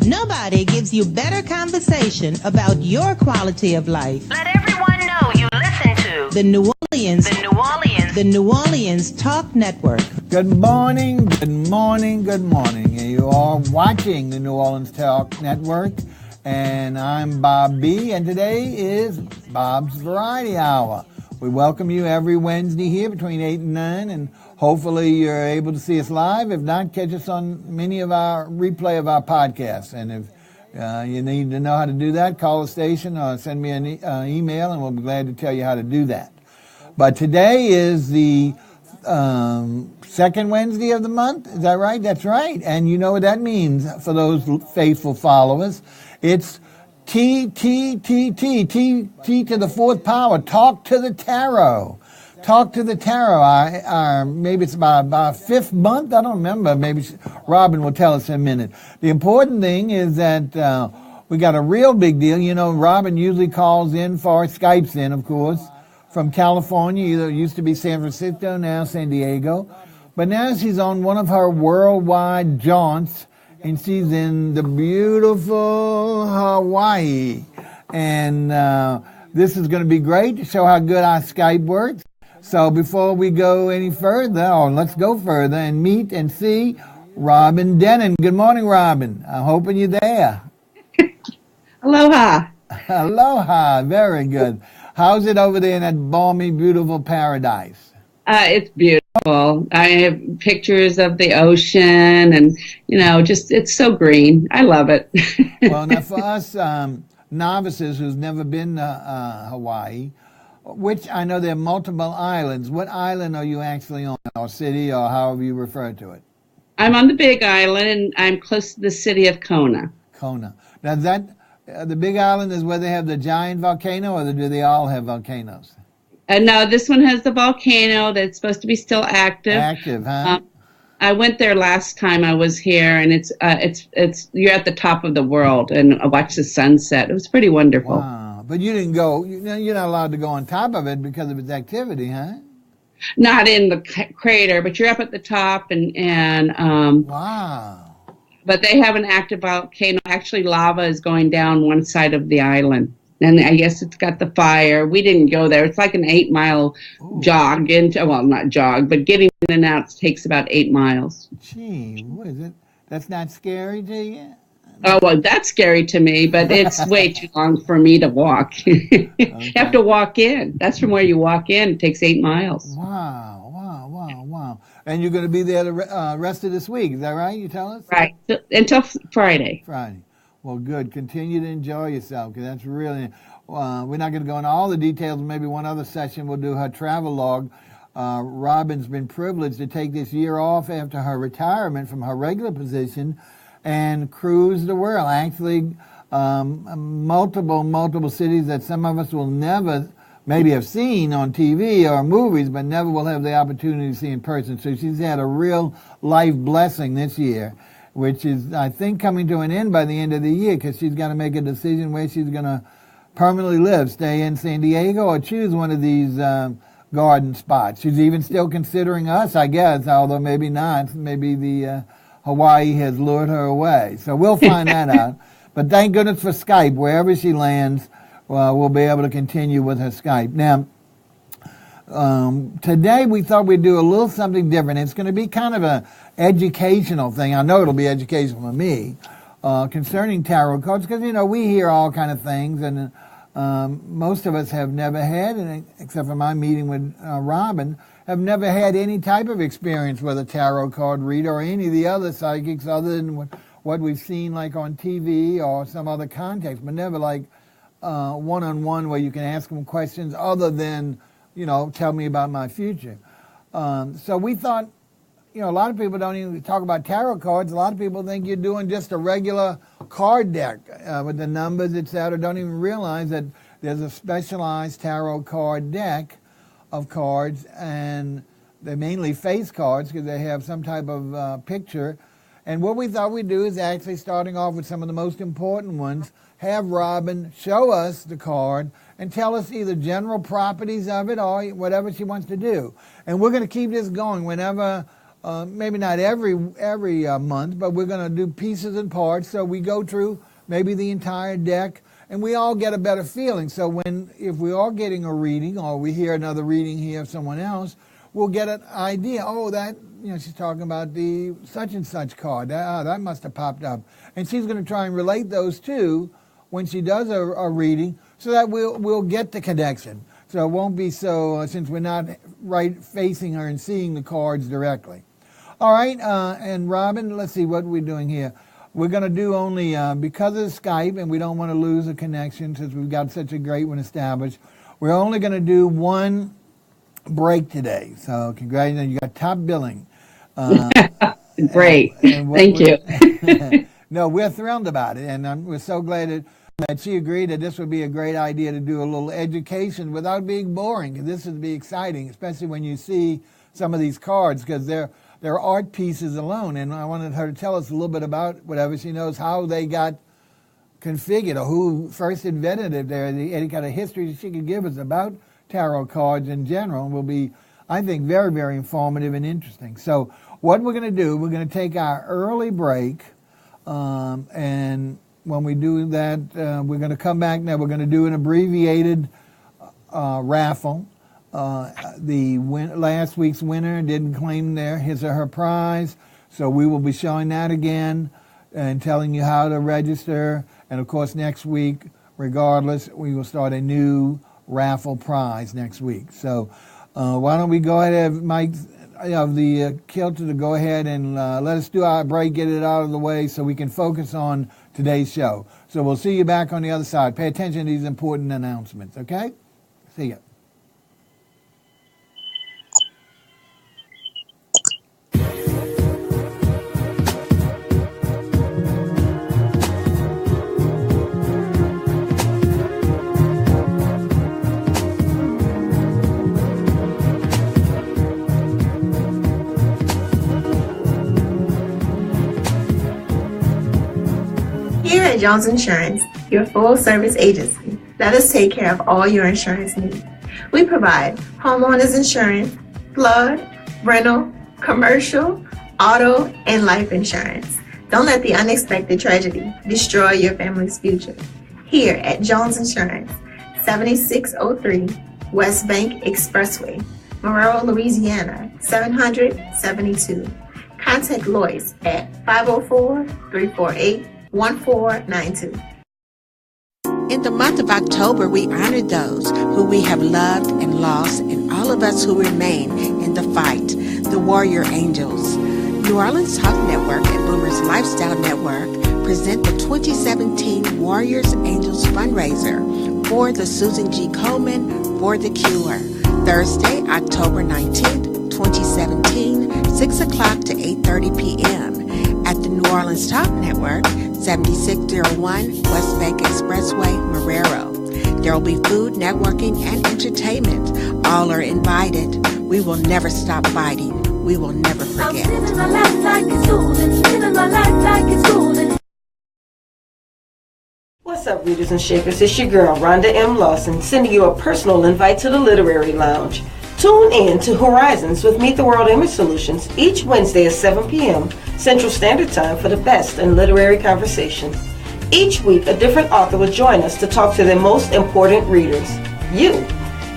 Nobody gives you better conversation about your quality of life. Let everyone know you listen to The New Orleans. The New Orleans Talk Network. Good morning, good morning, good morning. You are watching the New Orleans Talk Network, and I'm Bob B., and today is Bob's Variety Hour. We welcome you every Wednesday here between 8 and 9, and hopefully you're able to see us live. If not, catch us on many of our replay of our podcasts. And if you need to know how to do that, call the station or send me an email, and we'll be glad to tell you how to do that. But today is the second Wednesday of the month. Is that right? That's right. And you know what that means for those faithful followers. It's T to the fourth power. Talk to the tarot. Talk to the tarot. Maybe it's about fifth month. I don't remember. Maybe Robin will tell us in a minute. The important thing is that we got a real big deal. You know, Robin usually calls in for Skypes in, of course, from California. It used to be San Francisco, now San Diego. But now she's on one of her worldwide jaunts, and she's in the beautiful Hawaii. And this is going to be great to show how good our Skype works. So before we go any further, or let's go further and meet and see Robin Denon. Good morning, Robin. I'm hoping you're there. Aloha. Aloha. Very good. How's it over there in that balmy, beautiful paradise? It's beautiful. I have pictures of the ocean and, just it's so green. I love it. Well, now for us novices who's never been to Hawaii, which I know there are multiple islands. What island are you actually on, or city, or however you refer to it? I'm on the Big Island, and I'm close to the city of Kona. Kona. Now the Big Island is where they have the giant volcano, or do they all have volcanoes? No, this one has the volcano that's supposed to be still active. Active, huh? I went there last time I was here, and it's you're at the top of the world, and I watched the sunset. It was pretty wonderful. Wow. But you didn't go, you're not allowed to go on top of it because of its activity, huh? Not in the crater, but you're up at the top, and wow. But they have an active volcano. Actually, lava is going down one side of the island. And I guess it's got the fire. We didn't go there. It's like an 8-mile jog not jog, but getting in and out takes about 8 miles. Gee, what is it? That's not scary to you? Oh, well, that's scary to me, but it's way too long for me to walk. Okay. You have to walk in. That's from where you walk in. It takes 8 miles. Wow. And you're going to be there the rest of this week. Is that right? You tell us? Right. Until Friday. Friday. Well, good. Continue to enjoy yourself, because that's really, we're not going to go into all the details. Maybe one other session we'll do her travel log. Robin's been privileged to take this year off after her retirement from her regular position and cruise the world. Actually, multiple cities that some of us will never maybe have seen on TV or movies, but never will have the opportunity to see in person. So she's had a real life blessing this year, which is, I think, coming to an end by the end of the year, because she's got to make a decision where she's going to permanently live, stay in San Diego or choose one of these garden spots. She's even still considering us, I guess, although maybe not. Maybe the Hawaii has lured her away. So we'll find that out. But thank goodness for Skype. Wherever she lands, we'll be able to continue with her Skype. Now, today we thought we'd do a little something different. It's going to be kind of a educational thing. I know it'll be educational for me, concerning tarot cards, because, we hear all kind of things, and most of us have never had, and except for my meeting with Robin, have never had any type of experience with a tarot card reader or any of the other psychics other than what we've seen like on TV or some other context, but never like one-on-one where you can ask them questions other than, tell me about my future. So we thought, a lot of people don't even talk about tarot cards. A lot of people think you're doing just a regular card deck with the numbers, etc. Don't even realize that there's a specialized tarot card deck of cards, and they're mainly face cards because they have some type of picture. And what we thought we'd do is actually, starting off with some of the most important ones, have Robin show us the card and tell us either general properties of it or whatever she wants to do. And we're going to keep this going whenever maybe not every month, but we're going to do pieces and parts. So we go through maybe the entire deck, and we all get a better feeling. So if we are getting a reading, or we hear another reading here of someone else, we'll get an idea. Oh, that, she's talking about the such and such card. That must have popped up. And she's going to try and relate those two when she does a reading, so that we'll get the connection. So it won't be so, since we're not right facing her and seeing the cards directly. All right, and Robin, let's see what we're doing here. We're going to do only, because of Skype, and we don't want to lose a connection since we've got such a great one established, we're only going to do one break today. So congratulations, you got top billing. Great, thank you. No, we're thrilled about it, and we're so glad that she agreed that this would be a great idea to do a little education without being boring. This would be exciting, especially when you see some of these cards, because they're art pieces alone. And I wanted her to tell us a little bit about whatever she knows, how they got configured, or who first invented it. Any kind of history she could give us about tarot cards in general will be, I think, very, very informative and interesting. So what we're going to do, we're going to take our early break, and when we do that, we're going to come back now. We're going to do an abbreviated raffle. Last week's winner didn't claim his or her prize, so we will be showing that again and telling you how to register. And of course, next week, regardless, we will start a new raffle prize next week. So why don't we go ahead and have Mike of the Kilter to go ahead and let us do our break, get it out of the way so we can focus on today's show. So we'll see you back on the other side. Pay attention to these important announcements, okay? See ya. Here at Jones Insurance, your full-service agency, let us take care of all your insurance needs. We provide homeowners insurance, flood, rental, commercial, auto, and life insurance. Don't let the unexpected tragedy destroy your family's future. Here at Jones Insurance, 7603 West Bank Expressway, Monroe, Louisiana, 772. Contact Lois at 504-348-1492. In the month of October, we honor those who we have loved and lost, and all of us who remain in the fight, the Warrior Angels. New Orleans Talk Network and Boomers Lifestyle Network present the 2017 Warriors Angels fundraiser for the Susan G. Komen For the Cure. Thursday, October 19th, 2017, 6 o'clock to 8:30 p.m. at the New Orleans Talk Network, 7601 West Bank Expressway, Marrero. There will be food, networking, and entertainment. All are invited. We will never stop fighting. We will never forget. I'm living my life like it's golden. Living my life like it's golden. What's up, readers and shakers? It's your girl, Rhonda M. Lawson, sending you a personal invite to the Literary Lounge. Tune in to Horizons with Meet the World Image Solutions each Wednesday at 7 p.m. Central Standard Time for the best in literary conversation. Each week, a different author will join us to talk to their most important readers, you.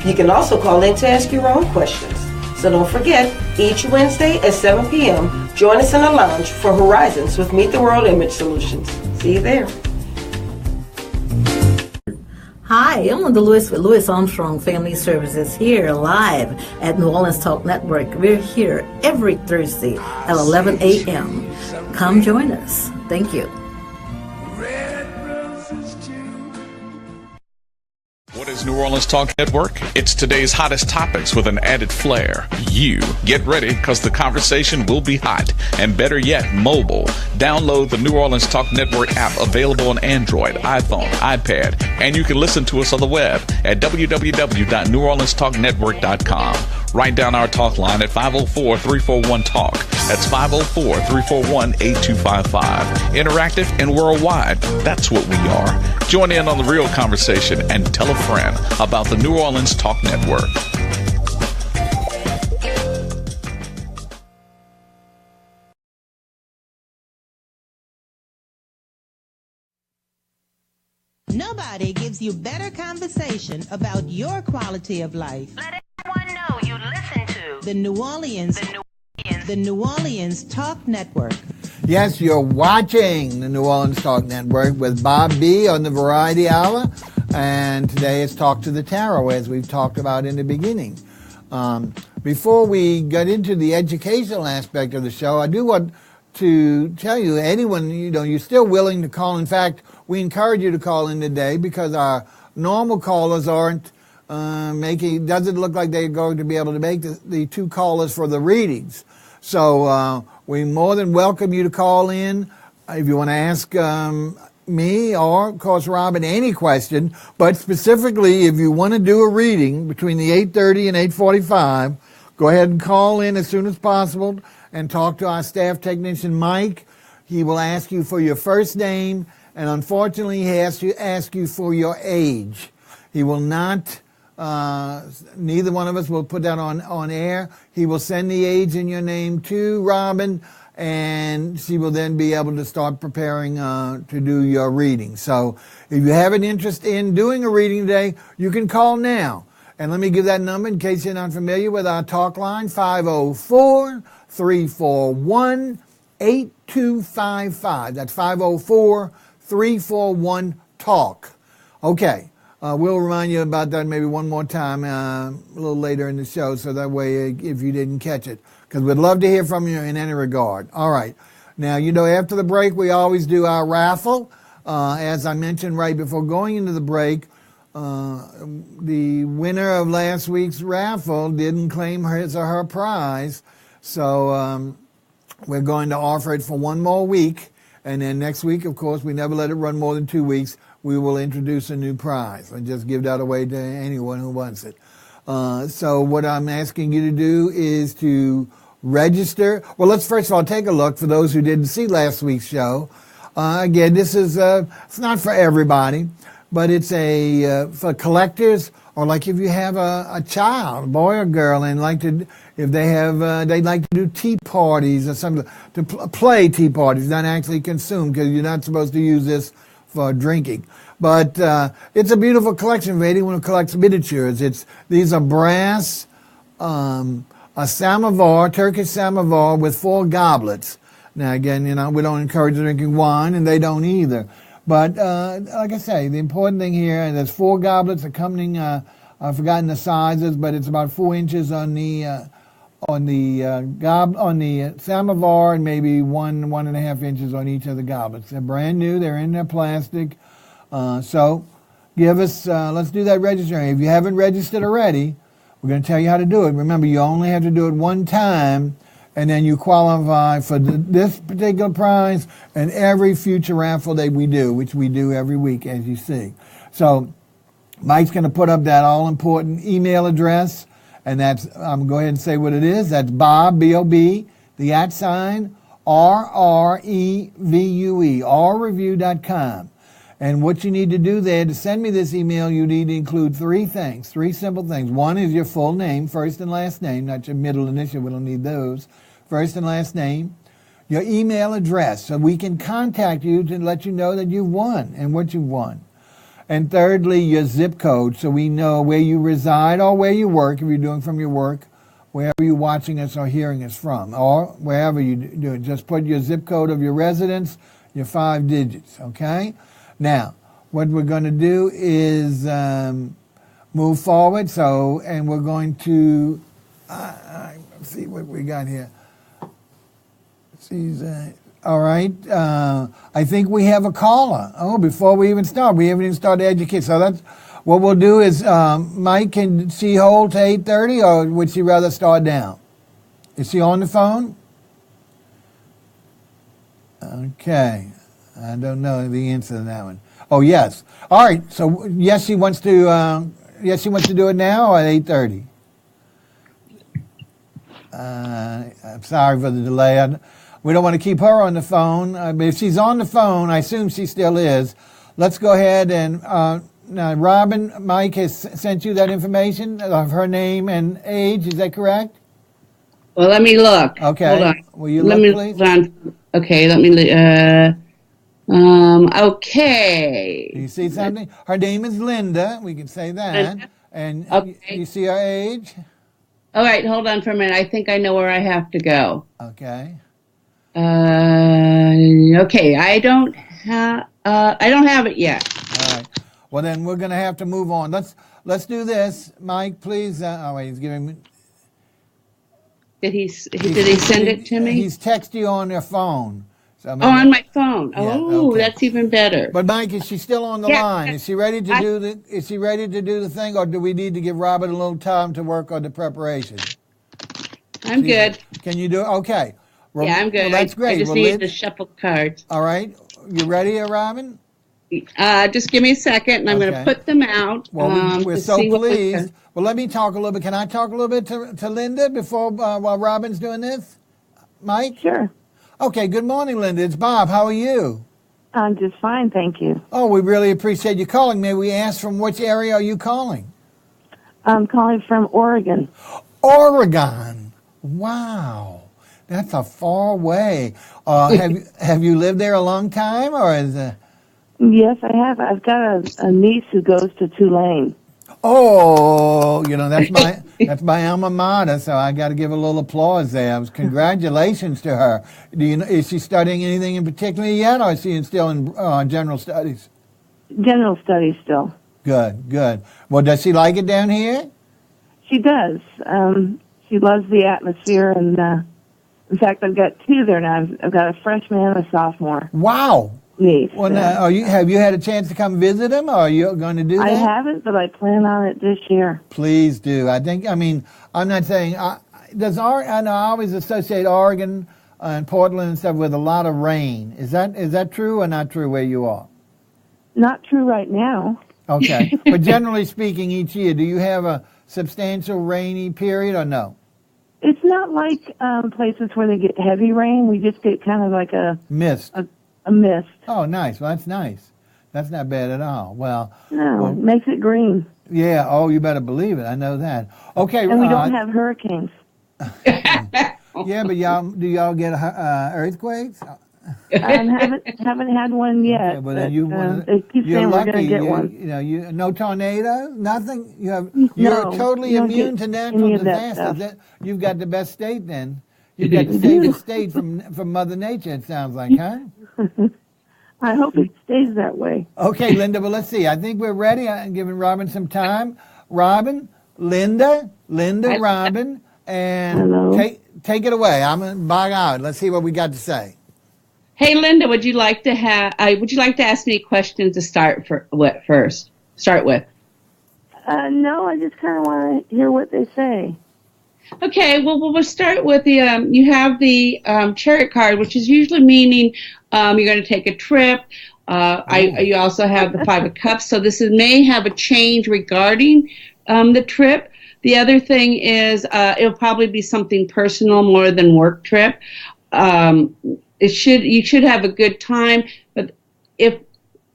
You can also call in to ask your own questions. So don't forget, each Wednesday at 7 p.m., join us in the lounge for Horizons with Meet the World Image Solutions. See you there. Hi, I'm Linda Lewis with Lewis Armstrong Family Services here live at New Orleans Talk Network. We're here every Thursday at 11 a.m. Come join us. Thank you. What is New Orleans Talk Network? It's today's hottest topics with an added flair. You get ready, because the conversation will be hot, and better yet, mobile. Download the New Orleans Talk Network app, available on Android, iPhone, iPad, and you can listen to us on the web at www.neworleanstalknetwork.com. Write down our talk line at 504-341-TALK. That's 504-341-8255. Interactive and worldwide. That's what we are. Join in on the real conversation and tell a friend about the New Orleans Talk Network. Nobody gives you better conversation about your quality of life. Let everyone know you listen to The New Orleans Talk Network. Yes, you're watching the New Orleans Talk Network with Bob B. on the Variety Hour. And today is Talk to the Tarot, as we've talked about in the beginning. Before we get into the educational aspect of the show, I do want to tell you, anyone, you're still willing to call. In fact, we encourage you to call in today because our normal callers aren't doesn't look like they're going to be able to make the two callers for the readings. So we more than welcome you to call in if you want to ask me or, of course, Robin any question. But specifically, if you want to do a reading between the 8:30 and 8:45, go ahead and call in as soon as possible and talk to our staff technician, Mike. He will ask you for your first name, and unfortunately, he has to ask you for your age. He will not, neither one of us will put that on air. He will send the age and your name to Robin, and she will then be able to start preparing to do your reading. So if you have an interest in doing a reading today, you can call now. And let me give that number in case you're not familiar with our talk line, 504-341-8255. That's 504-341-TALK. Okay, we'll remind you about that maybe one more time a little later in the show, so that way if you didn't catch it, because we'd love to hear from you in any regard. All right. Now, after the break, we always do our raffle. As I mentioned right before going into the break, the winner of last week's raffle didn't claim his or her prize, so we're going to offer it for one more week, and then next week, of course, we never let it run more than 2 weeks. We will introduce a new prize and just give that away to anyone who wants it. So what I'm asking you to do is to register. Well, let's first of all take a look for those who didn't see last week's show. Again, this is it's not for everybody, but it's for collectors, or like if you have a child, boy or girl, and if they have they'd like to do tea parties or something, to play tea parties, not actually consume, because you're not supposed to use this for drinking. But it's a beautiful collection for anyone who collects miniatures. These are brass, a samovar, Turkish samovar with 4 goblets. Now again, we don't encourage drinking wine, and they don't either. But like I say, the important thing here, there's 4 goblets accompanying. I've forgotten the sizes, but it's about 4 inches on the samovar, and maybe 1.5 inches on each of the goblets. They're brand new. They're in their plastic. So give us. Let's do that registering. If you haven't registered already, we're going to tell you how to do it. Remember, you only have to do it one time, and then you qualify for this particular prize and every future raffle that we do, which we do every week, as you see. So Mike's going to put up that all-important email address, and that's, I'm going to go ahead and say what it is. That's Bob, B-O-B, the @ R-R-E-V-U-E, allreview.com. And what you need to do there, to send me this email, you need to include 3 things, 3 simple things. One is your full name, first and last name, not your middle initial. We don't need those. First and last name. Your email address, so we can contact you to let you know that you've won and what you've won. And thirdly, your zip code, so we know where you reside or where you work, if you're doing from your work, wherever you're watching us or hearing us from, or wherever you do it. Just put your zip code of your residence, your 5 digits, okay? Now, what we're going to do is move forward. And we're going to see what we got here. All right. I think we have a caller. Oh, before we even start, we haven't even started educating. So that's what we'll do is, Mike, can she hold to 8:30, or would she rather start now? Is she on the phone? Okay. I don't know the answer to that one. Oh, yes. All right. So, yes, she wants to do it now, or at 8:30? I'm sorry for the delay. We don't want to keep her on the phone. But if she's on the phone, I assume she still is. Let's go ahead and now, Robin, Mike has sent you that information of her name and age. Is that correct? Well, let me look. Okay. Hold on. Will you look, please? Hold on. Okay, let me Okay. Do you see something? Her name is Linda. We can say that. And Okay. you see her age? All right, hold on for a minute. I think I know where I have to go. Okay. Okay, I don't have it yet. All right. Well, then we're going to have to move on. Let's do this. Mike, please. Oh, wait, he's giving me. Did he send it to me? He's texted you on your phone. So on my phone. Yeah, Oh, okay. that's even better. But Mike, is she still on the line? Is she ready to do the? Is she ready to do the thing, or do we need to give Robert a little time to work on the preparation? I'm good. Can you do it? Okay. Well, Yeah, I'm good. Well, that's great. I just need to shuffle cards. All right. You ready, Robin? Just give me a second, and I'm going to put them out. Well, we're so pleased. Well, let me talk a little bit. Can I talk a little bit to Linda before while Robin's doing this? Mike? Sure. Okay. Good morning, Linda. It's Bob. How are you? I'm just fine, thank you. Oh, we really appreciate you calling. May we ask from which area are you calling? I'm calling from Oregon. Oregon. Wow. That's a far way. Have you lived there a long time, or is it? Yes, I have. I've got a niece who goes to Tulane. Oh, that's my alma mater, so I got to give a little applause there. Congratulations to her. Is she studying anything in particular yet, or is she still in general studies? General studies still. Good, good. Well, does she like it down here? She does. She loves the atmosphere, and in fact, I've got two there now. I've got a freshman and a sophomore. Wow. Niece. Well, now, have you had a chance to come visit them, or are you going to do that? I haven't, but I plan on it this year. Please do. I'm not saying, I always associate Oregon and Portland and stuff with a lot of rain. Is that true or not true where you are? Not true right now. Okay. But generally speaking, each year, do you have a substantial rainy period or no? It's not like places where they get heavy rain. We just get kind of like a mist. A mist. Oh, nice. Well, that's nice. That's not bad at all. Well, it makes it green. Yeah. Oh, you better believe it. I know that. Okay. And we don't have hurricanes. Yeah, but do y'all get earthquakes? Haven't had one yet. Okay, but they keep saying lucky. We're going to get one. No tornadoes, nothing. You're totally immune to natural disasters. You've got the best state then. You've got the safest state from Mother Nature. It sounds like, huh? I hope it stays that way. Okay, Linda. Well, let's see. I think we're ready. I'm giving Robin some time. Robin, Linda, Robin, and take it away. I'm gonna bog out. Let's see what we got to say. Hey, Linda, would you like to ask me questions to start with? No, I just kind of want to hear what they say. Okay, well, we'll start with the, you have the chariot card, which is usually meaning you're going to take a trip. You also have the Five of Cups, so may have a change regarding the trip. The other thing is it'll probably be something personal more than work trip. You should have a good time, but if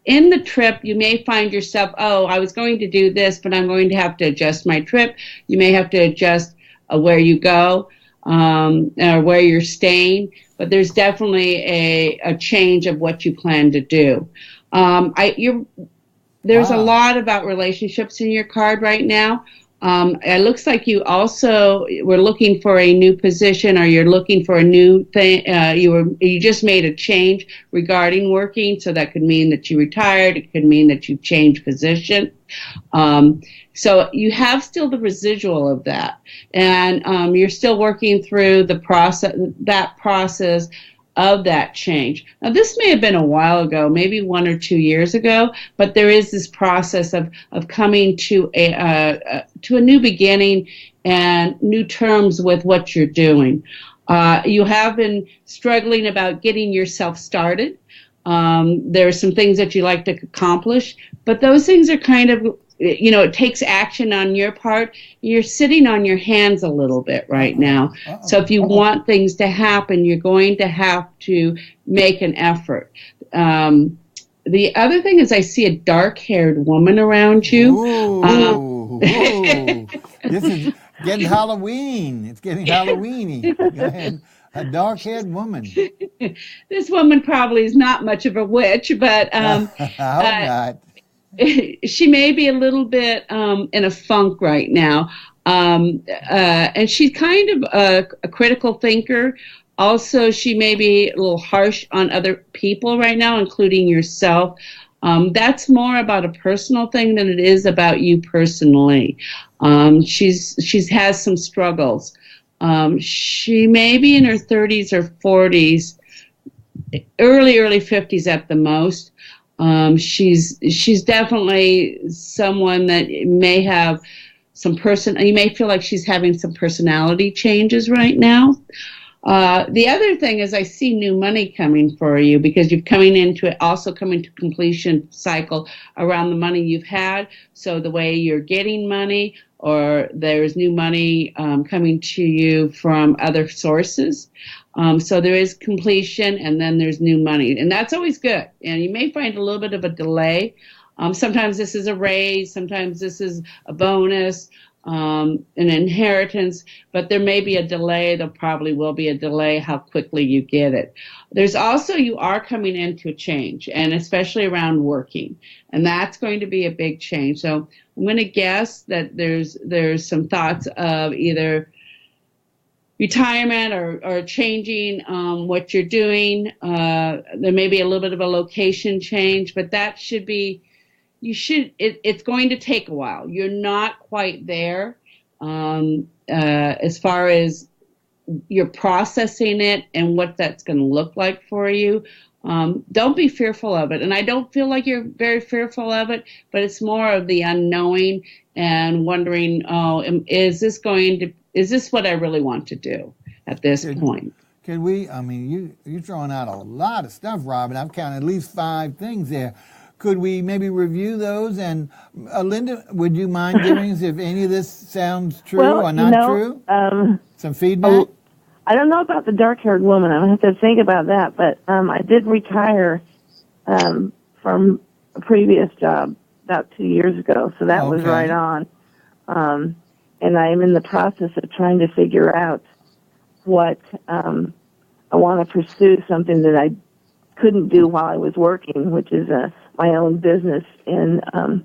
in the trip you may find yourself, I was going to do this, but I'm going to have to adjust my trip. You may have to adjust where you go or where you're staying, but there's definitely a change of what you plan to do. There's a lot about relationships in your card right now. It looks like you also were looking for a new position, or you're looking for a new thing. You just made a change regarding working, so that could mean that you retired. It could mean that you changed position. So you have still the residual of that, and you're still working through the process of that change. Now, this may have been a while ago, maybe 1 or 2 years ago, but there is this process of coming to a new beginning and new terms with what you're doing. You have been struggling about getting yourself started. There are some things that you like to accomplish, but those things are kind of, it takes action on your part. You're sitting on your hands a little bit right now. So if you want things to happen, you're going to have to make an effort. The other thing is I see a dark-haired woman around you. Ooh. This is getting Halloween. It's getting Halloweeny. Go ahead. A dark-haired woman. This woman probably is not much of a witch, but I hope not. she may be a little bit in a funk right now. And she's kind of a critical thinker. Also, she may be a little harsh on other people right now, including yourself. That's more about a personal thing than it is about you personally. She's has some struggles. She may be in her 30s or 40s, early 50s at the most. She's definitely someone that may have you may feel like she's having some personality changes right now. The other thing is I see new money coming for you because you're coming to completion cycle around the money you've had. So the way you're getting money, or there's new money coming to you from other sources. So there is completion, and then there's new money, and that's always good. And you may find a little bit of a delay. Sometimes this is a raise, sometimes this is a bonus, an inheritance, but there may be a delay. There probably will be a delay how quickly you get it. There's also, you are coming into a change, and especially around working, and that's going to be a big change. So I'm going to guess that there's some thoughts of either retirement or changing what you're doing. There may be a little bit of a location change, but that should be, it's going to take a while. You're not quite there as far as you're processing it and what that's going to look like for you. Don't be fearful of it. And I don't feel like you're very fearful of it, but it's more of the unknowing and wondering, is this what I really want to do at this point? Can we, you're throwing out a lot of stuff, Robin. I've counted at least 5 things there. Could we maybe review those? And Linda, would you mind giving us if any of this sounds true or not true? Some feedback? I don't know about the dark-haired woman. I'm going to have to think about that. But I did retire from a previous job about 2 years ago, so that was right on. And I'm in the process of trying to figure out what I want to pursue, something that I couldn't do while I was working, which is my own business in kind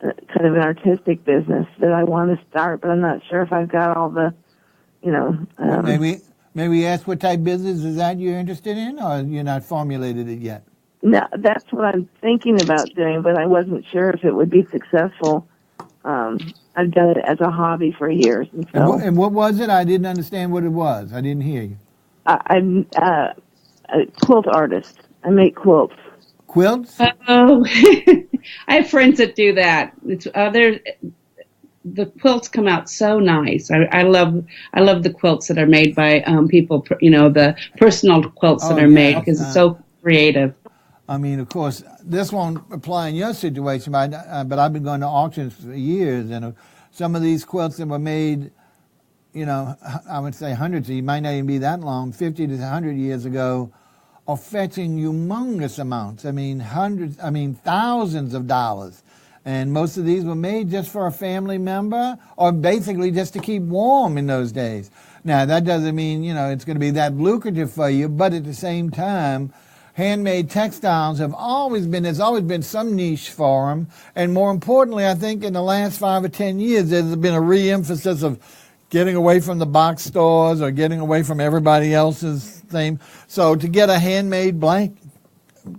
of an artistic business that I want to start, but I'm not sure if I've got all the, Maybe ask what type of business is that you're interested in, or you're not formulated it yet? No, that's what I'm thinking about doing, but I wasn't sure if it would be successful. I've done it as a hobby for years. And what was it? I didn't understand what it was. I didn't hear you. I'm a quilt artist. I make quilts. Quilts? Oh, I have friends that do that. The quilts come out so nice. I love the quilts that are made by people. The personal quilts that are made because it's so creative. Of course, this won't apply in your situation, but I've been going to auctions for years, and some of these quilts that were made, I would say hundreds, it might not even be that long, 50 to 100 years ago, are fetching humongous amounts. Thousands of dollars. And most of these were made just for a family member or basically just to keep warm in those days. Now, that doesn't mean, it's going to be that lucrative for you, but at the same time, handmade textiles there's always been some niche for them. And more importantly, I think in the last 5 or 10 years, there's been a re-emphasis of getting away from the box stores or getting away from everybody else's thing. So to get a handmade blanket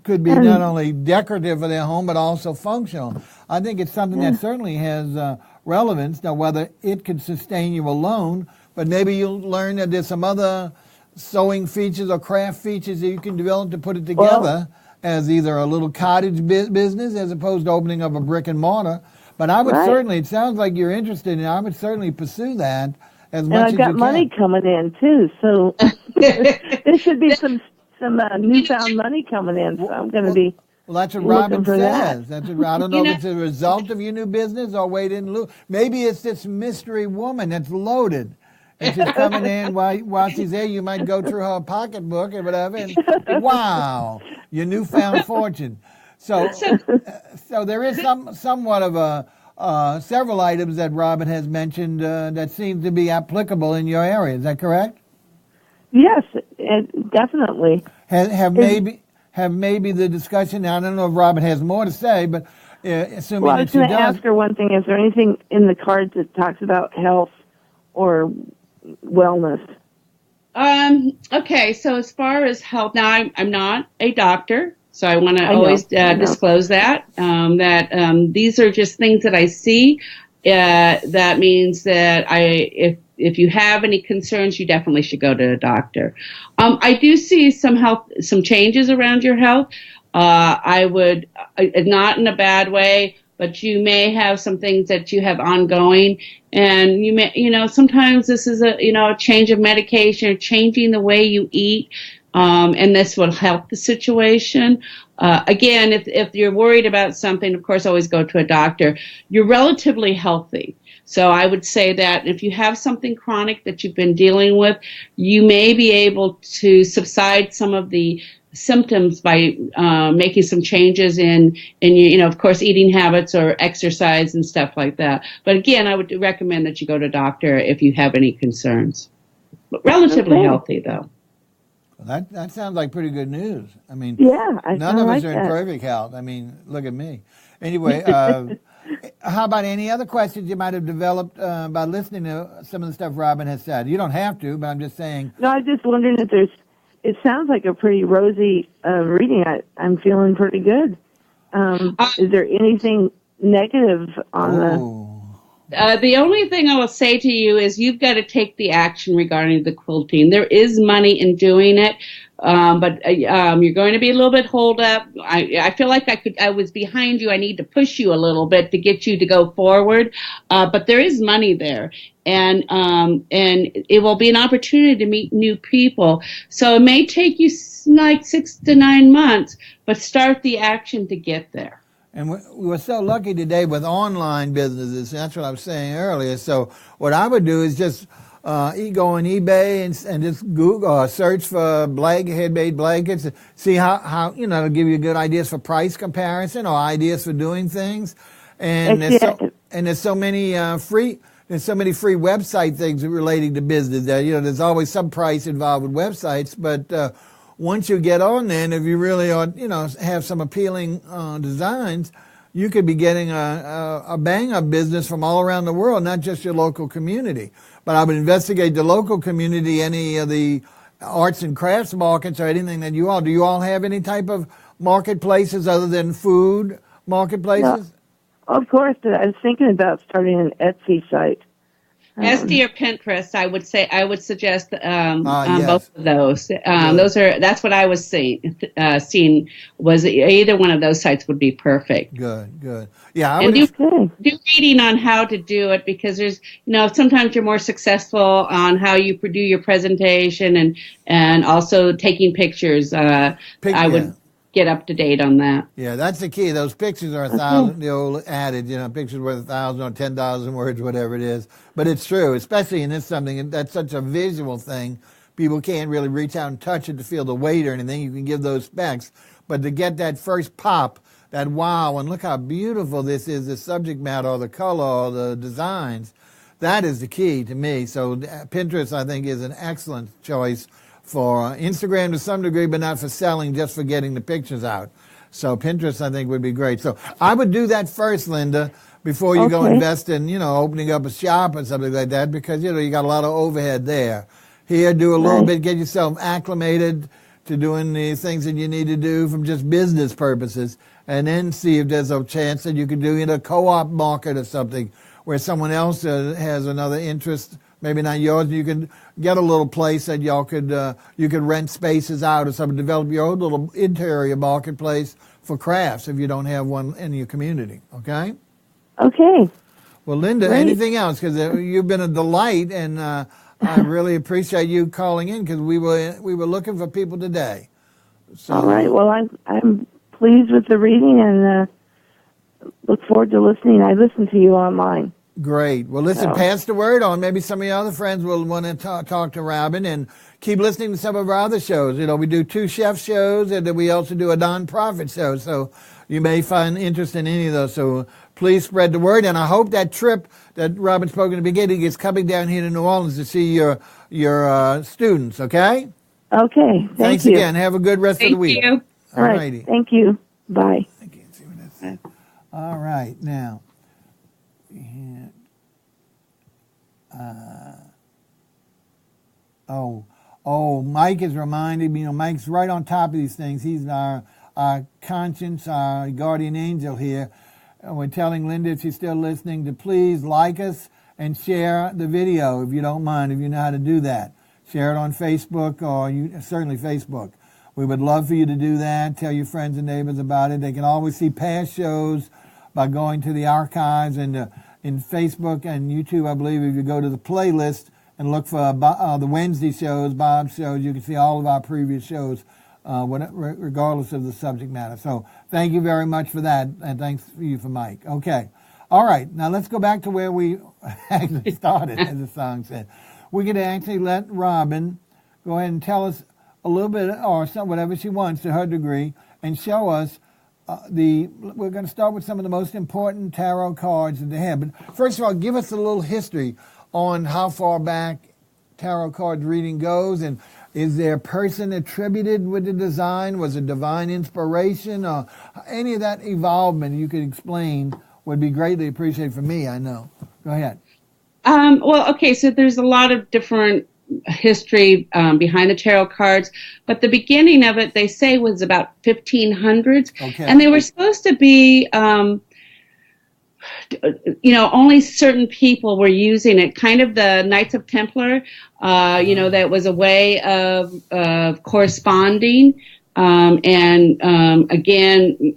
could be not only decorative for their home, but also functional. I think it's something that certainly has relevance. Now, whether it could sustain you alone, but maybe you'll learn that there's some other sewing features or craft features that you can develop to put it together as either a little cottage business as opposed to opening up a brick and mortar. But I would certainly, it sounds like you're interested in it, I would certainly pursue that as much as you can. And I've got money coming in, too, so there should be some newfound money coming in, so I'm going to be Well, that's what Robin says. That's what I don't know if it's a result of your new business or wait in lieu. Maybe it's this mystery woman that's loaded. And she's coming in while she's there. You might go through her pocketbook or whatever, and wow, your newfound fortune. So there is somewhat of a several items that Robin has mentioned that seem to be applicable in your area. Is that correct? Yes, definitely. Have maybe the discussion. Now, I don't know if Robin has more to say, but assuming Well, I that was she going to does. ask her one thing. Is there anything in the cards that talks about health or wellness? Okay, so as far as health, now I'm not a doctor, so I want to I know, always I know. disclose that these are just things that I see. That means that if you have any concerns, you definitely should go to a doctor. I do see some changes around your health. I would not in a bad way, but you may have some things that you have ongoing, and you may, sometimes this is a change of medication or changing the way you eat, and this will help the situation. Again, if you're worried about something, of course, always go to a doctor. You're relatively healthy. So I would say that if you have something chronic that you've been dealing with, you may be able to subside some of the symptoms by making some changes in of course, eating habits or exercise and stuff like that. But again, I would recommend that you go to a doctor if you have any concerns. But relatively healthy, though. Well, that sounds like pretty good news. I mean, Yeah, none of us like are in that. perfect health. I mean, look at me. Anyway, how about any other questions you might have developed by listening to some of the stuff Robin has said? You don't have to, but I'm just saying. No, I'm just wondering if it sounds like a pretty rosy reading. I'm feeling pretty good. Is there anything negative on the only thing I will say to you is you've got to take the action regarding the quilting. There is money in doing it, but you're going to be a little bit holed up. I feel like I was behind you. I need to push you a little bit to get you to go forward, but there is money there. And it will be an opportunity to meet new people. So it may take you like 6 to 9 months, but start the action to get there. And we were so lucky today with online businesses. That's what I was saying earlier. So what I would do is just go on eBay and just Google or search for head-made blankets. See how to give you good ideas for price comparison or ideas for doing things. And there's so many free. There's so many free website things relating to business that there's always some price involved with websites, but once you get on there, and if you really are, have some appealing designs, you could be getting a bang-up business from all around the world, not just your local community. But I would investigate the local community, any of the arts and crafts markets or anything that you all. Do you all have any type of marketplaces other than food marketplaces? No, of course, I was thinking about starting an Etsy site. Etsy or Pinterest, I would suggest yes. both of those. That's what I was seeing was either one of those sites would be perfect. Good. Yeah, and do reading on how to do it, because there's sometimes you're more successful on how you do your presentation and also taking pictures. I would get up to date on that. Yeah, that's the key. Those pictures are 1,000, the old adage, pictures worth 1,000 or 10,000 words, whatever it is. But it's true, especially in this something that's such a visual thing. People can't really reach out and touch it to feel the weight or anything. You can give those specs. But to get that first pop, that wow, and look how beautiful this is, the subject matter or the color or the designs, that is the key to me. So Pinterest, I think, is an excellent choice for Instagram to some degree, but not for selling, just for getting the pictures out. So Pinterest, I think, would be great. So I would do that first, Linda, before you go invest in, opening up a shop or something like that, because, you got a lot of overhead there. Here, do a little bit, get yourself acclimated to doing the things that you need to do from just business purposes, and then see if there's a chance that you could do in a co-op market or something where someone else has another interest, maybe not yours. You can get a little place that y'all could you could rent spaces out or something, develop your own little interior marketplace for crafts if you don't have one in your community. Okay. Okay. Well, Linda, anything else? Because you've been a delight, and I really appreciate you calling in, because we were looking for people today. So, all right. Well, I'm pleased with the reading and look forward to listening. I listen to you online. Great. Well, listen, pass the word on. Maybe some of your other friends will want to talk to Robin, and keep listening to some of our other shows. We do 2 chef shows, and then we also do a nonprofit show. So, you may find interest in any of those. So please spread the word. And I hope that trip that Robin spoke in the beginning is coming down here to New Orleans to see your students, okay? Okay. Thanks you. again. Have a good rest of the week. Thank you. All right. Thank you. Bye. I can't see what that says. All right. Now, Mike has reminded me, Mike's right on top of these things. He's our conscience, our guardian angel here. And we're telling Linda, if she's still listening, to please like us and share the video, if you don't mind, if you know how to do that. Share it on Facebook, or certainly Facebook. We would love for you to do that. Tell your friends and neighbors about it. They can always see past shows by going to the archives and in Facebook and YouTube. I believe if you go to the playlist and look for the Wednesday shows, Bob's shows, you can see all of our previous shows, regardless of the subject matter. So thank you very much for that, and thanks for you for Mike. Okay. All right. Now let's go back to where we actually started, as the song said. We're going to actually let Robin go ahead and tell us a little bit, or whatever she wants to her degree, and show us we're going to start with some of the most important tarot cards that they have. But first of all, give us a little history on how far back tarot card reading goes, and is there a person attributed with the design? Was it divine inspiration, or any of that involvement you could explain would be greatly appreciated for me, I know. Go ahead. Well, okay, so there's a lot of different history behind the tarot cards, but the beginning of it, they say, was about 1500s. Okay. And they were supposed to be, only certain people were using it, kind of the Knights of Templar, that was a way of corresponding. Again,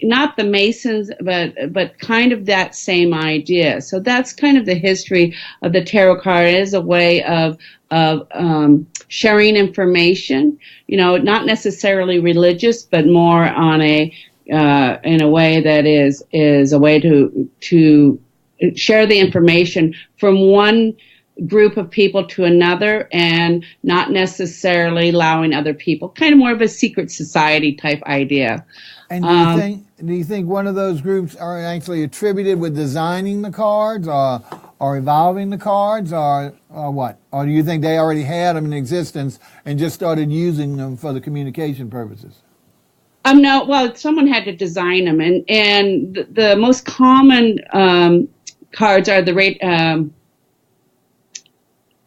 not the Masons, but kind of that same idea. So that's kind of the history of the tarot card. It is a way of sharing information, not necessarily religious, but more on in a way that is a way to share the information from one group of people to another, and not necessarily allowing other people, kind of more of a secret society type idea. And do you think one of those groups are actually attributed with designing the cards, or evolving the cards, or what? Or do you think they already had them in existence and just started using them for the communication purposes? No, well, someone had to design them, and the most common cards are the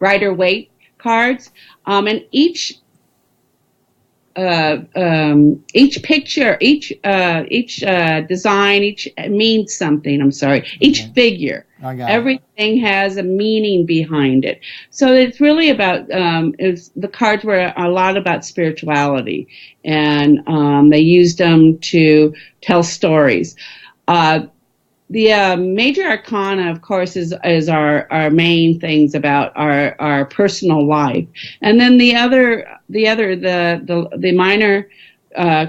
Rider-Waite cards, and each picture, each design, each means something. I'm sorry. Each figure, everything has a meaning behind it. So it's really about the cards were a lot about spirituality, and they used them to tell stories. The major arcana, of course, is our main things about our personal life, and then the minor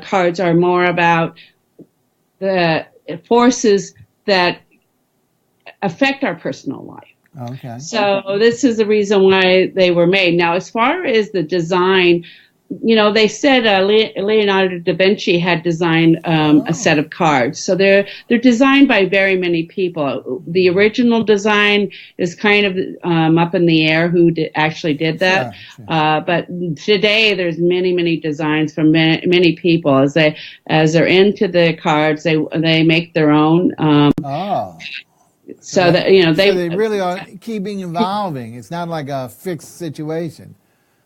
cards are more about the forces that affect our personal life. Okay. So this is the reason why they were made. Now, as far as the design, they said Leonardo da Vinci had designed a set of cards. So they're designed by very many people. The original design is kind of up in the air who actually did that. Sure. But today there's many designs from many people. As they're into the cards, they make their own. So that they really are keeping evolving. It's not like a fixed situation.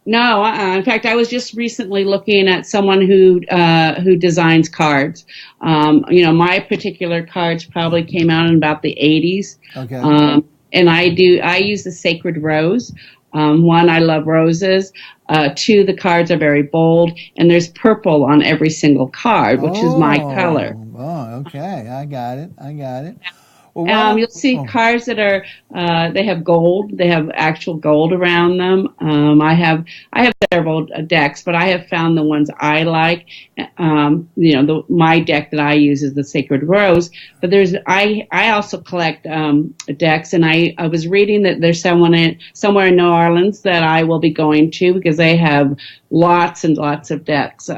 No, in fact, I was just recently looking at someone who designs cards. My particular cards probably came out in about the 80s. Okay. And I use the Sacred Rose. One, I love roses. Two, the cards are very bold, and there's purple on every single card, which is my color. Oh, okay. I got it. Well, you'll see cards that are they have gold. They have actual gold around them. I have several decks, but I have found the ones I like. My deck that I use is the Sacred Rose. But I also collect decks, and I was reading that there's somewhere in New Orleans that I will be going to because they have lots and lots of decks.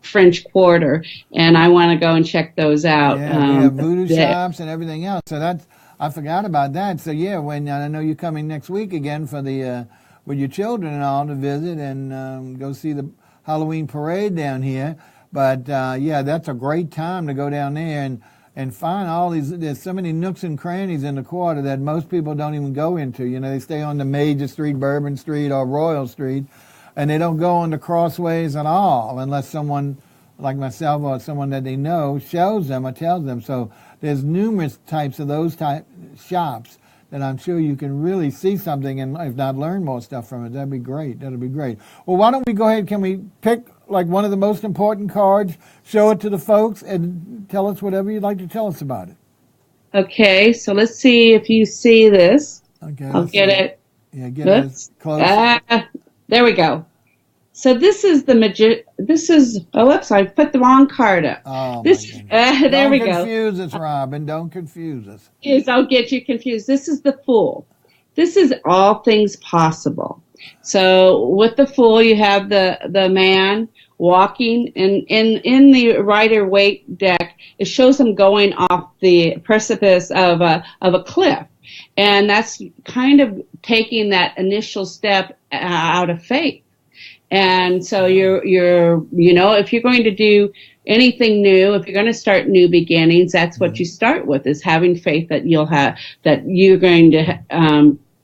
French Quarter, and I want to go and check those out. Yeah, we have voodoo shops and everything else. So I forgot about that. So yeah, when I know you're coming next week again for the with your children and all to visit and go see the Halloween parade down here. But yeah, that's a great time to go down there and find all these. There's so many nooks and crannies in the quarter that most people don't even go into. You know, they stay on the major street, Bourbon Street or Royal Street, and they don't go on the crossways at all unless someone like myself or someone that they know shows them or tells them. So there's numerous types of those type shops that I'm sure you can really see something and if not learn more stuff from it. That'd be great. That'd be great. Well, why don't we go ahead? Can we pick like one of the most important cards, show it to the folks, and tell us whatever you'd like to tell us about it? Okay, so let's see if you see this. Okay, I'll get it. Yeah, get it as close. There we go. So this is oops, I put the wrong card up. Oh, there we go. Don't confuse us, Robin. Don't confuse us. I'll get you confused. This is the Fool. This is all things possible. So with the Fool, you have the man walking, and in the Rider-Waite deck, it shows him going off the precipice of a cliff, and that's kind of taking that initial step out of faith. And so you're if you're going to do anything new, if you're going to start new beginnings, that's what you start with, is having faith that you're going to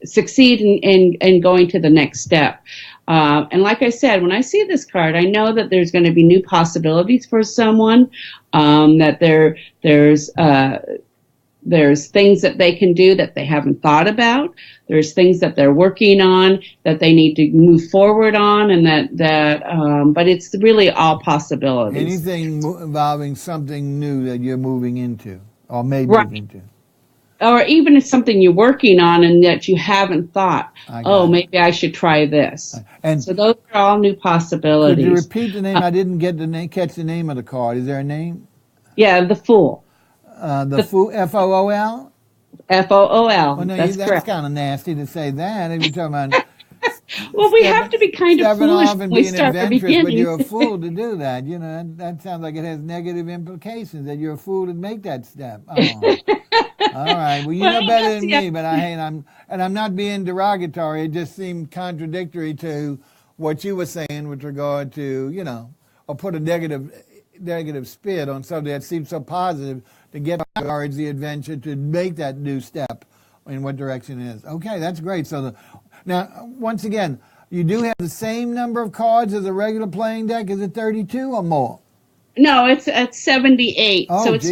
succeed in going to the next step. And like I said, when I see this card, I know that there's going to be new possibilities for someone, that there's things that they can do that they haven't thought about. There's things that they're working on that they need to move forward on, and but it's really all possibilities. Anything involving something new that you're moving into or may move into. Or even if something you're working on and that you haven't thought, maybe I should try this. And so those are all new possibilities. Could you repeat the name? I didn't catch the name of the card. Is there a name? Yeah, the Fool. The Fool, F-O-O-L? F-O-O-L. Well, no, that's kind of nasty to say that. If you're talking about well, we have to be kind of foolish off and when we being start the adventurous, beginning. but you're a fool to do that. You know, that sounds like it has negative implications, that you're a fool to make that step. Oh. All right. Well, you know better than me, but I'm not being derogatory. It just seemed contradictory to what you were saying with regard to, or put a negative spin on something that seems so positive to get towards the adventure, to make that new step in what direction it is. Okay, that's great. So now, once again, you do have the same number of cards as a regular playing deck. Is it 32 or more? No, it's at 78. Oh, so it's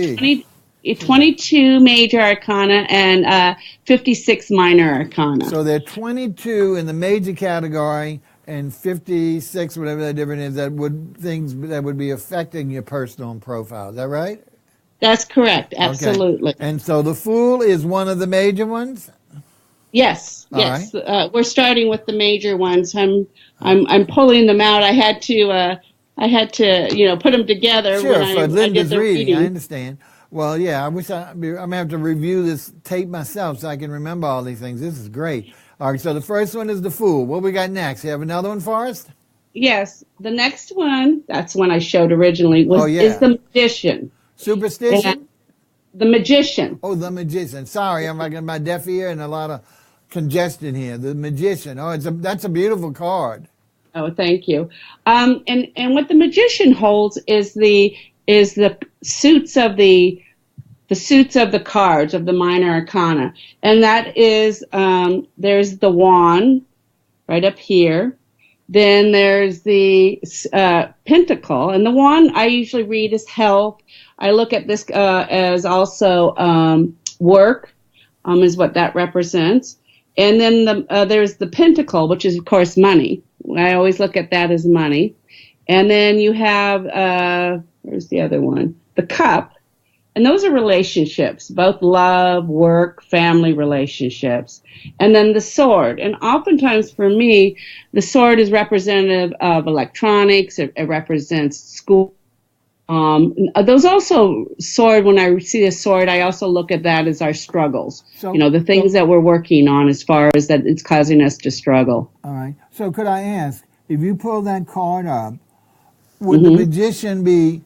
22 major arcana and 56 minor arcana. So there are 22 in the major category and 56, whatever that difference is, things that would be affecting your personal profile. Is that right? That's correct. Absolutely. Okay. And so the Fool is one of the major ones? Yes. All yes. Right. We're starting with the major ones. I'm pulling them out. I had to put them together. Sure, when for Linda's I reading. I understand. Well, yeah, I'm going to have to review this tape myself so I can remember all these things. This is great. All right, so the first one is the Fool. What we got next? You have another one for us? Yes. The next one, that's one I showed originally, is the Magician. Superstition? And the Magician. Oh, the Magician. Sorry, I'm like in my deaf ear and a lot of congestion here. The Magician. Oh, that's a beautiful card. Oh, thank you. And what the Magician holds is the suits of the cards of the minor arcana, and that is there's the Wand right up here. Then there's the Pentacle, and the Wand I usually read as health. I look at this as also work, is what that represents. And then there's the Pentacle, which is of course money. I always look at that as money. And then you have where's the other one? The Cup. And those are relationships, both love, work, family relationships. And then the Sword. And oftentimes for me, the Sword is representative of electronics. It represents school. Those also, Sword, when I see a sword, I also look at that as our struggles. So, the things that we're working on as far as that it's causing us to struggle. All right. So could I ask, if you pull that card up, would the magician be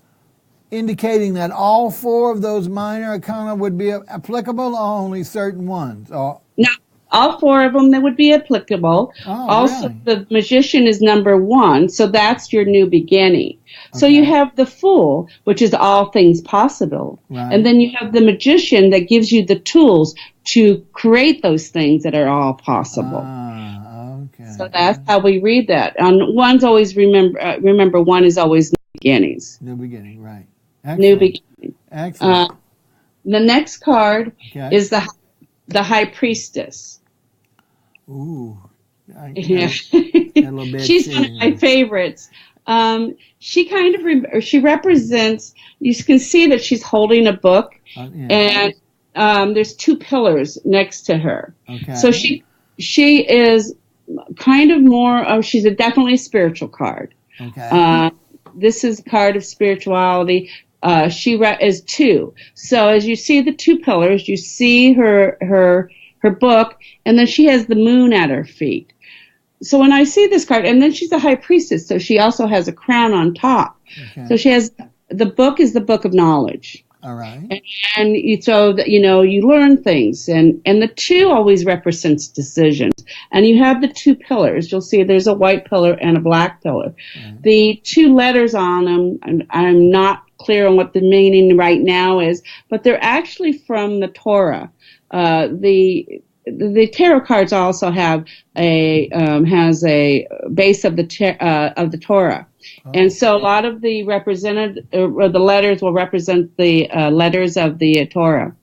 indicating that all four of those minor arcana would be applicable, or only certain ones? Or No, all four of them that would be applicable. Also, really? the magician is number 1, so that's your new beginning. So you have the fool, which is all things possible. Right. And then you have the magician that gives you the tools to create those things that are all possible. Okay. So that's how we read that. And one's always remember one is always new beginnings. New beginning, right. New beginning. Excellent. The next card is the High Priestess. Ooh. Yeah. She's one of my favorites. She represents, you can see that she's holding a book, and there's 2 pillars next to her. Okay. So she is kind of more, she's definitely a spiritual card. Okay. This is a card of spirituality. She is 2. So as you see the 2 pillars, you see her book, and then she has the moon at her feet. So when I see this card, and then she's a high priestess, so she also has a crown on top. Okay. So she has, the book is the book of knowledge. All right. And so that, you learn things, and the 2 always represents decisions. And you have the 2 pillars. You'll see there's a white pillar and a black pillar. Right. The 2 letters on them, I'm not clear on what the meaning right now is, but they're actually from the Torah. The tarot cards also have has a base of the Torah. Oh. And so a lot of the the letters will represent the letters of the Torah,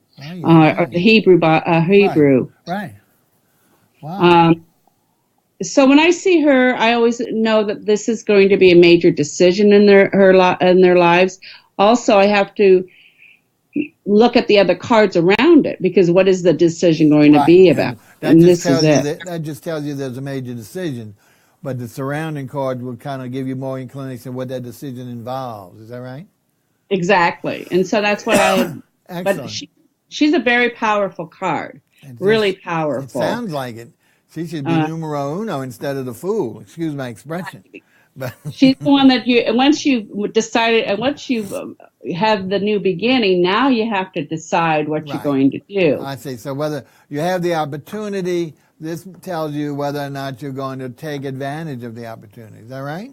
or the Hebrew. Right. Wow. So when I see her, I always know that this is going to be a major decision in their lives. Also, I have to look at the other cards around it, because what is the decision going to be about? And this is it. That just tells you there's a major decision, but the surrounding cards will kind of give you more inclination of what that decision involves. Is that right? Exactly. And so that's what Excellent. But she's a very powerful card. Really powerful. It sounds like it. She should be numero uno instead of the fool. Excuse my expression. But she's the one that once you decided, and once you have the new beginning, now you have to decide what you're going to do. I see. So whether you have the opportunity, this tells you whether or not you're going to take advantage of the opportunity. Is that right?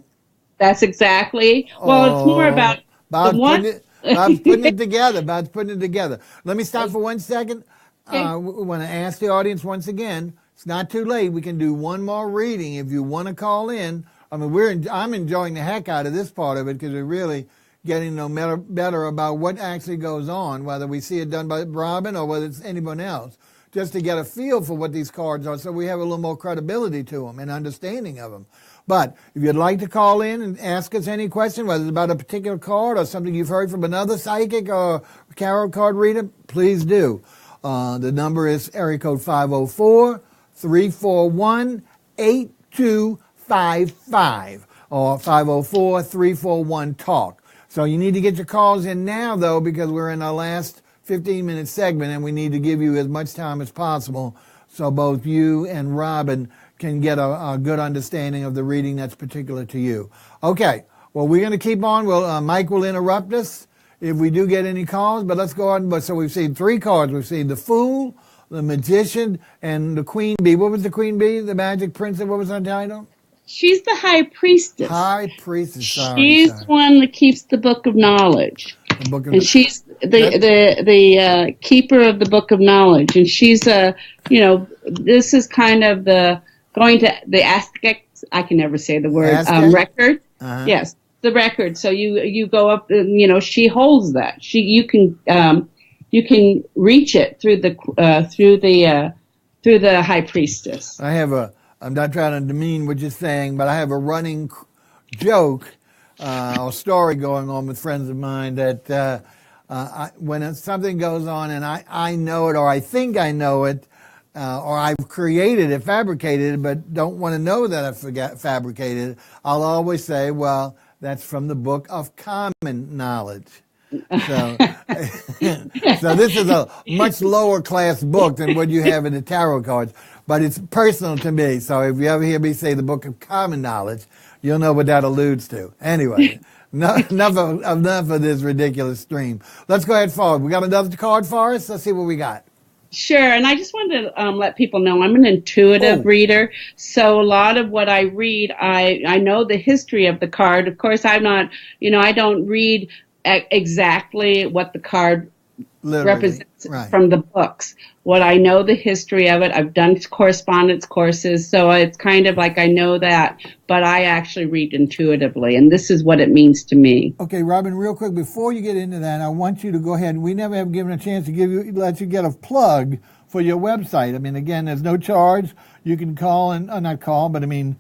That's exactly. Well, it's more about Bob's putting it together. Bob's putting it together. Let me stop for 1 second. Okay. We want to ask the audience once again. It's not too late. We can do one more reading if you want to call in. I mean, I'm enjoying the heck out of this part of it, because we're really getting to know better about what actually goes on, whether we see it done by Robin or whether it's anyone else, just to get a feel for what these cards are, so we have a little more credibility to them and understanding of them. But if you'd like to call in and ask us any question, whether it's about a particular card or something you've heard from another psychic or tarot card reader, please do. The number is area code 504-341-8255 or 504-341-TALK. So you need to get your calls in now, though, because we're in our last 15-minute segment, and we need to give you as much time as possible so both you and Robin can get a good understanding of the reading that's particular to you. Okay, well, we're going to keep on. Mike will interrupt us if we do get any calls, but let's go on. So we've seen 3 cards. We've seen the Fool, the Magician, and the Queen Bee. What was the Queen Bee? The Magic Princess? What was her title? She's the High Priestess. High Priestess. She's the one that keeps the Book of Knowledge. And she's the keeper of the Book of Knowledge. And she's this is kind of the aspects. I can never say the word. Record. Uh-huh. Yes, the record. So you go up, and she holds that. You can reach it through the High Priestess. I'm not trying to demean what you're saying, but I have a running joke or story going on with friends of mine that when something goes on and I know it, or I think I know it, or I've created it, fabricated it, but don't want to know that I've fabricated it, I'll always say, well, that's from the Book of Common Knowledge. So, so this is a much lower class book than what you have in the tarot cards, but it's personal to me. So if you ever hear me say the Book of Common Knowledge, you'll know what that alludes to. Anyway, No, enough of this ridiculous stream. Let's go ahead forward. We got another card for us. Let's see what we got. Sure, and I just wanted to let people know I'm an intuitive reader, so a lot of what I read, I know the history of the card. Of course, I'm not, I don't read exactly what the card represents from the books. What I know the history of it, I've done correspondence courses, so it's kind of like I know that, but I actually read intuitively, and this is what it means to me. Okay, Robin, real quick, before you get into that, I want you to go ahead. We never have given a chance to let you get a plug for your website. I mean, again, there's no charge. You can call and, not call, but I mean,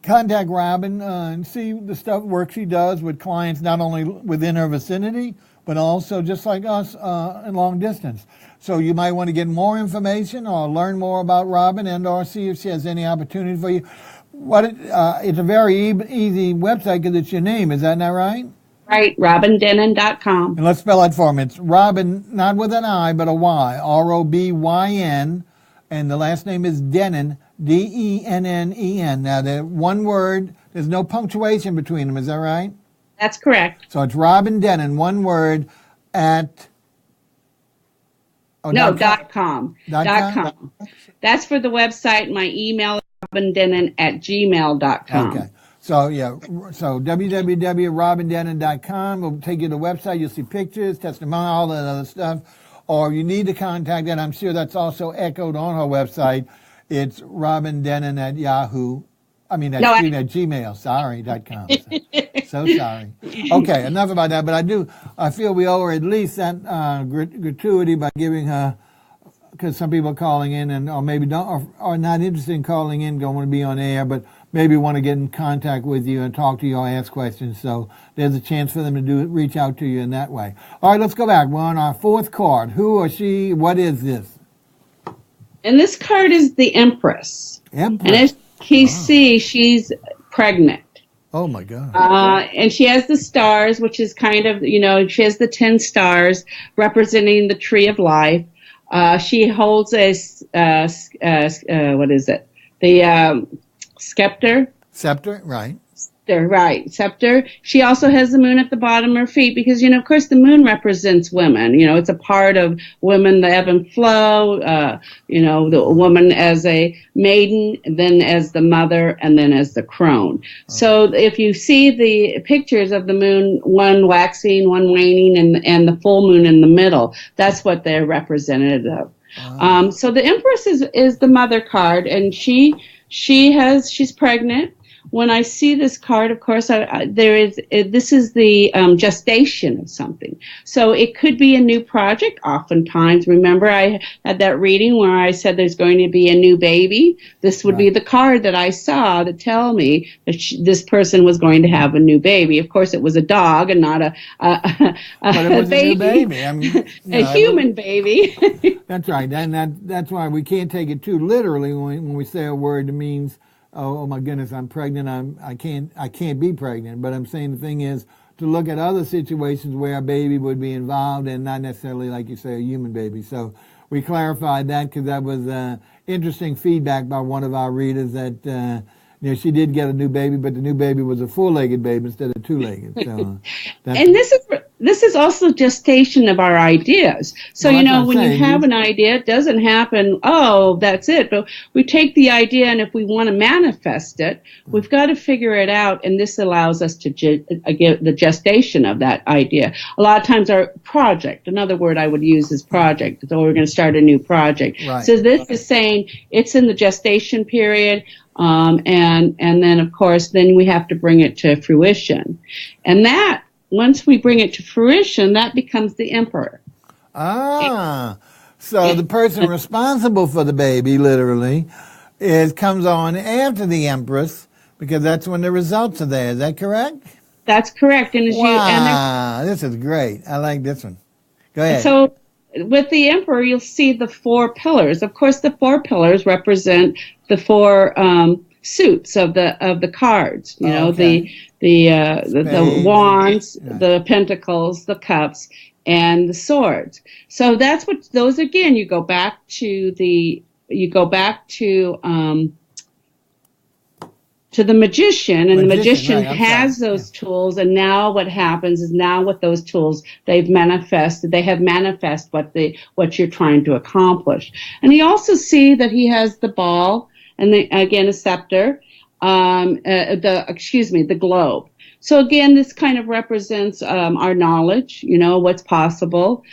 contact Robin and see the work she does with clients, not only within her vicinity, but also just like us in long distance. So you might want to get more information or learn more about Robin and or see if she has any opportunity for you. It's a very easy website because it's your name. Is that not right? Right, robindenon.com. And let's spell it for me. It's Robin, not with an I, but a Y, Robyn, and the last name is Dennen, Dennen. Now, they're one word. There's no punctuation between them. Is that right? That's correct. So it's Robin Dennen, one word, at... .com. That's for the website. My email is robindenon@gmail.com. Okay. So, www.robindenon.com will take you to the website. You'll see pictures, testimony, all that other stuff. Or you need to contact that. I'm sure that's also echoed on her website. It's robindenon at gmail.com. So sorry. Okay, enough about that. But I feel we owe her at least that gratuity by giving her, because some people are calling in or maybe don't, or not interested in calling in, don't want to be on air, but maybe want to get in contact with you and talk to you or ask questions. So there's a chance for them to reach out to you in that way. All right, let's go back. We're on our fourth card. Who or she, what is this? And this card is the Empress. And as you see, she's pregnant. Oh, my God. And she has the stars, which is kind of, she has the 10 stars representing the tree of life. She holds a, what is it? The scepter. Scepter, right. Scepter. She also has the moon at the bottom of her feet because, of course, the moon represents women. It's a part of women, the ebb and flow, the woman as a maiden, then as the mother, and then as the crone. So if you see the pictures of the moon, one waxing, one waning, and the full moon in the middle, that's what they're representative of. So the Empress is the mother card, and she's pregnant. When I see this card, of course, this is the gestation of something. So it could be a new project. Oftentimes, remember I had that reading where I said there's going to be a new baby. This would be the card that I saw to tell me that this person was going to have a new baby. Of course, it was a dog and not a baby. I mean, a human baby. That's right, and that's why we can't take it too literally when we say a word that means, oh my goodness, I'm pregnant. I can't be pregnant. But I'm saying the thing is to look at other situations where a baby would be involved and not necessarily, like you say, a human baby. So we clarified that because that was interesting feedback by one of our readers that she did get a new baby, but the new baby was a four-legged baby instead of two-legged. So and this is also gestation of our ideas. So, when you have an idea, it doesn't happen, that's it. But we take the idea, and if we want to manifest it, we've got to figure it out, and this allows us to get the gestation of that idea. A lot of times our project, another word I would use is project. So we're going to start a new project. Right. So this is saying it's in the gestation period. And then, of course, then we have to bring it to fruition. And that, once we bring it to fruition, that becomes the emperor. So the person responsible for the baby, literally, comes on after the empress, because that's when the results are there. Is that correct? That's correct. And this is great. I like this one. Go ahead. So with the emperor, you'll see the four pillars. Of course, the four pillars represent the four suits of the cards. The wands, the pentacles, the cups, and the swords. So that's what those again. You go back to to the magician, and the magician right, has those tools, and now what happens is now with those tools they have manifest what you're trying to accomplish. And you also see that he has the ball and again a scepter, the globe. So again, this kind of represents our knowledge, what's possible.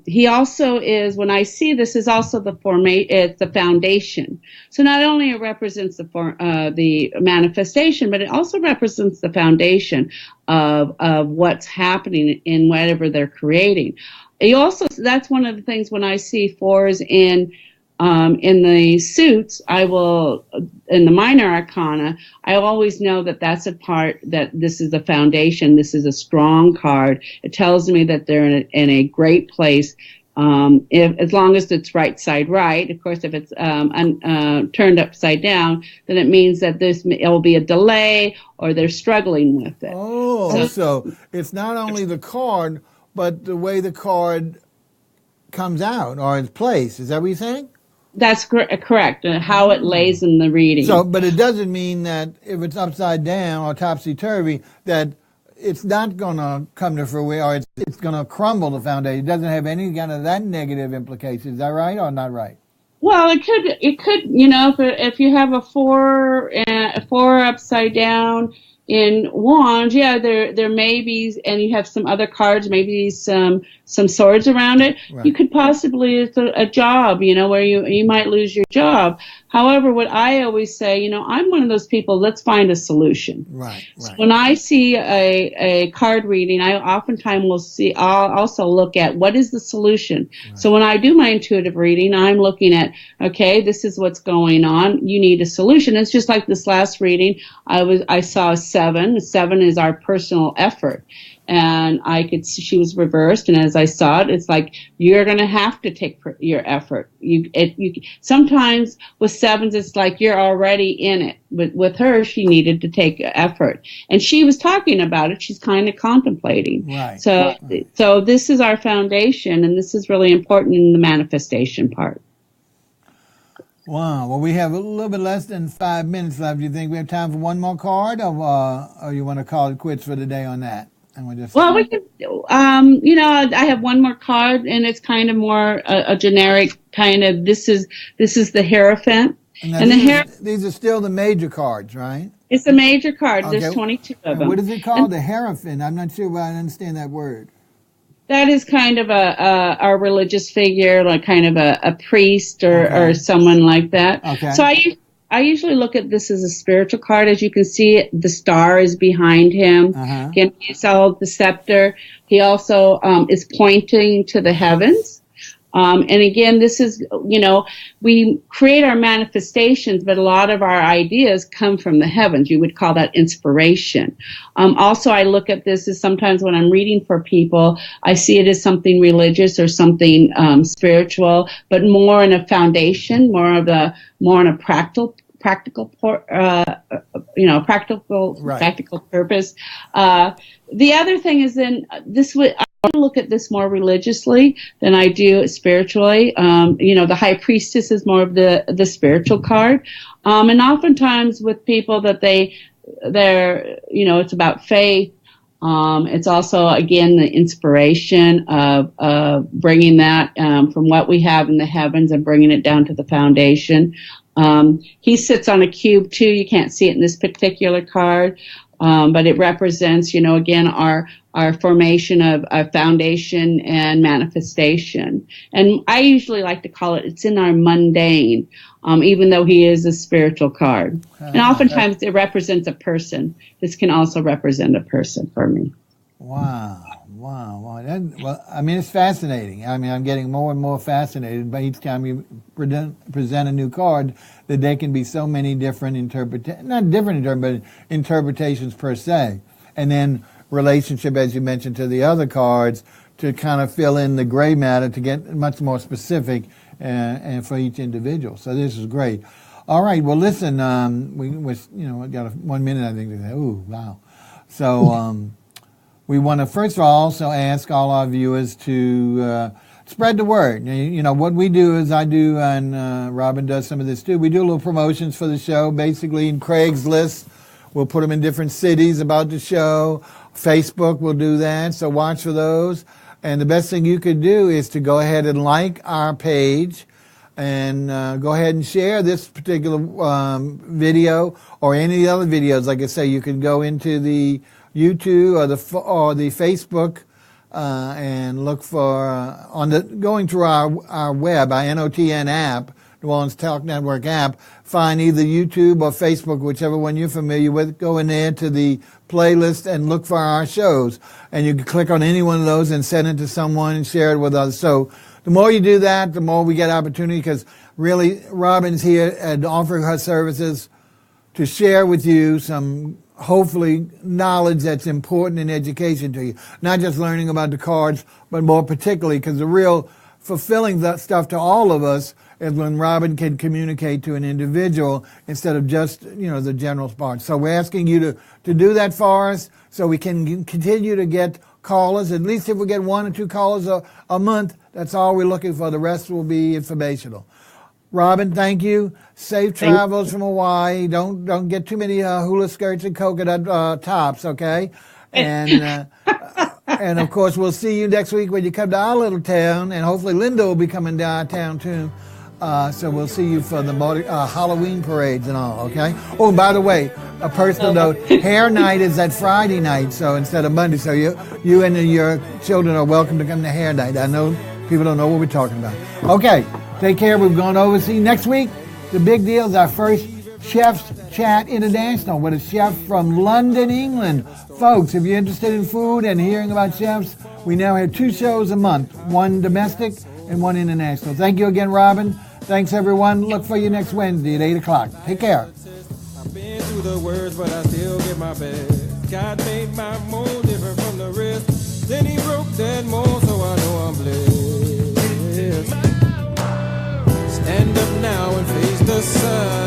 He also is, when I see this, is also it's the foundation. So not only it represents the manifestation, but it also represents the foundation of what's happening in whatever they're creating. That's one of the things when I see fours in the suits, in the minor arcana, I always know that that's a part, that this is a foundation, this is a strong card. It tells me that they're in a great place, as long as it's right side right. Of course, if it's turned upside down, then it means that it will be a delay or they're struggling with it. Oh, so it's not only the card, but the way the card comes out or its place. Is that what you're saying? That's correct. How it lays in the reading. So, but it doesn't mean that if it's upside down or topsy-turvy, that it's not going to come to fruition or it's going to crumble the foundation. It doesn't have any kind of that negative implication. Is that right or not right? Well, it could, if you have a four upside down in wands, there may be, and you have some other cards, maybe some swords around it. Right. You could possibly, it's a job, where you might lose your job. However, what I always say, I'm one of those people, let's find a solution. Right. So when I see a card reading, I oftentimes I'll also look at what is the solution. Right. So when I do my intuitive reading, I'm looking at, okay, this is what's going on. You need a solution. It's just like this last reading, I saw a 7. 7 is our personal effort. And she was reversed, and as I saw it, it's like you're going to have to take your effort. Sometimes with 7s, it's like you're already in it. With her, she needed to take effort, and she was talking about it. She's kind of contemplating. Right. So this is our foundation, and this is really important in the manifestation part. Wow. Well, we have a little bit less than 5 minutes left. Do you think we have time for one more card, or you want to call it quits for the day on that? We can, I have one more card, and it's kind of more a generic kind of, this is the Hierophant. And these are still the major cards, right? It's a major card. Okay. There's 22 of them. What is it called? The Hierophant. I'm not sure why I understand that word. That is kind of a religious figure, like kind of a priest or someone like that. Okay. So I usually look at this as a spiritual card. As you can see, the star is behind him. Again, he's held the scepter. He also is pointing to the heavens. And again, this is, we create our manifestations, but a lot of our ideas come from the heavens. You would call that inspiration. Also, I look at this as sometimes when I'm reading for people, I see it as something religious or something spiritual, but more in a foundation, more in a practical purpose. The other thing is then I look at this more religiously than I do spiritually. The high priestess is more of the spiritual card. And oftentimes with people that they're it's about faith. It's also, again, the inspiration of bringing that from what we have in the heavens and bringing it down to the foundation. He sits on a cube too. You can't see it in this particular card, but it represents, again, our formation of a foundation and manifestation. And I usually like to call it's in our mundane, even though he is a spiritual card. And oftentimes it represents a person. This can also represent a person for me. Wow. It's fascinating. I'm getting more and more fascinated by each time you present a new card, that there can be so many different interpretations per se. And then relationship, as you mentioned, to the other cards to kind of fill in the gray matter to get much more specific and for each individual. So this is great. All right. Well, listen, we got 1 minute, I think, to say. Ooh, wow. So we want to first of all also ask all our viewers to spread the word. You know, what we do is I do, and Robin does some of this too. We do little promotions for the show, basically in Craigslist. We'll put them in different cities about the show. Facebook will do that, so watch for those. And the best thing you could do is to go ahead and like our page and go ahead and share this particular video or any other videos. Like I say, you can go into the YouTube or the Facebook and look for going through our web, our NOTN app, New Orleans Talk Network app. Find either YouTube or Facebook, whichever one you're familiar with. Go in there to the playlist and look for our shows, and you can click on any one of those and send it to someone and share it with others. So the more you do that, the more we get opportunity, because really Robin's here and offering her services to share with you some, hopefully, knowledge that's important in education to you. Not just learning about the cards, but more particularly, because the real fulfilling that stuff to all of us is when Robin can communicate to an individual instead of just, the general part. So we're asking you to do that for us so we can continue to get callers. At least if we get 1 or 2 callers a month, that's all we're looking for. The rest will be informational. Robin, thank you. Safe travels from Hawaii. Don't get too many hula skirts and coconut tops, okay? And and of course we'll see you next week when you come to our little town, and hopefully Linda will be coming to our town too. So we'll see you for the Halloween parades and all, okay? Oh, and by the way, a personal note, hair night is that Friday night, so instead of Monday. So you and your children are welcome to come to hair night. I know people don't know what we're talking about. Okay, take care. We've gone over. See you next week. The big deal is our first Chef's Chat International with a chef from London, England. Folks, if you're interested in food and hearing about chefs, we now have 2 shows a month, one domestic and one international. Thank you again, Robin. Thanks, everyone. Look for you next Wednesday at 8 o'clock. Take care. I've been through the words, but I still get my best. God made my mold different from the rest. Then he broke that mold, so I know I'm blessed. Stand up now and face the sun.